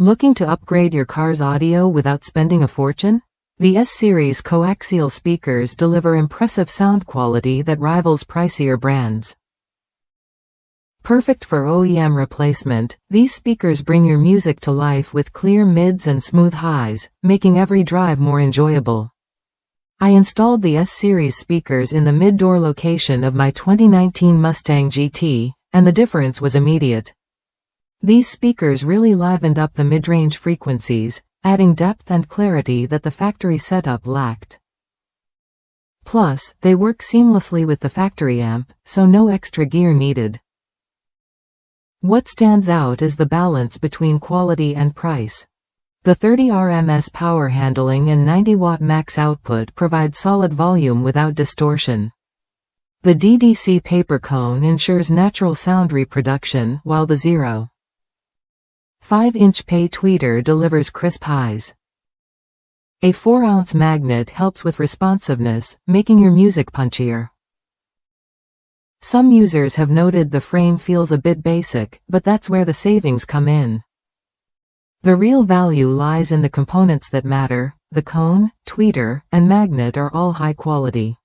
Looking to upgrade your car's audio without spending a fortune? The S-Series coaxial speakers deliver impressive sound quality that rivals pricier brands. Perfect for OEM replacement, these speakers bring your music to life with clear mids and smooth highs, making every drive more enjoyable. I installed the S-Series speakers in the mid-door location of my 2019 Mustang GT, and the difference was immediate. These speakers really livened up the mid-range frequencies, adding depth and clarity that the factory setup lacked. Plus, they work seamlessly with the factory amp, so no extra gear needed. What stands out is the balance between quality and price. The 30 RMS power handling and 90-watt max output provide solid volume without distortion. The DDC paper cone ensures natural sound reproduction, while the 0.5-inch pay tweeter delivers crisp highs. A 4-ounce magnet helps with responsiveness, making your music punchier. Some users have noted the frame feels a bit basic, but that's where the savings come in. The real value lies in the components that matter. The cone, tweeter, and magnet are all high quality.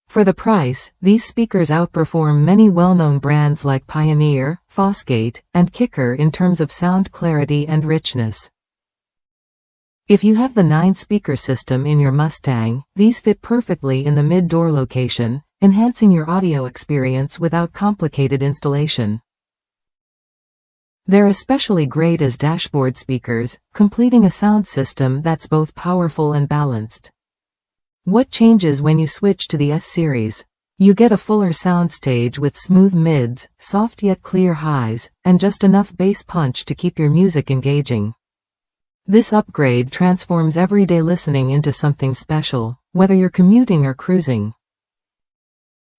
For the price, these speakers outperform many well-known brands like Pioneer, Fosgate, and Kicker in terms of sound clarity and richness. If you have the 9-speaker system in your Mustang, these fit perfectly in the mid-door location, enhancing your audio experience without complicated installation. They're especially great as dashboard speakers, completing a sound system that's both powerful and balanced. What changes when you switch to the S-Series? You get a fuller soundstage with smooth mids, soft yet clear highs, and just enough bass punch to keep your music engaging. This upgrade transforms everyday listening into something special, whether you're commuting or cruising.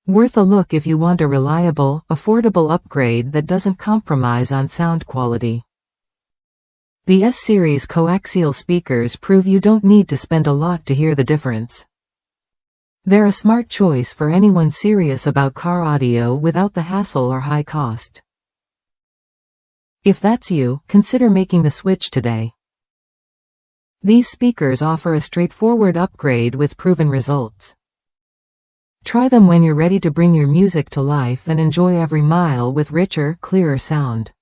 Worth a look if you want a reliable, affordable upgrade that doesn't compromise on sound quality. The S-Series coaxial speakers prove you don't need to spend a lot to hear the difference. They're a smart choice for anyone serious about car audio without the hassle or high cost. If that's you, consider making the switch today. These speakers offer a straightforward upgrade with proven results. Try them when you're ready to bring your music to life and enjoy every mile with richer, clearer sound.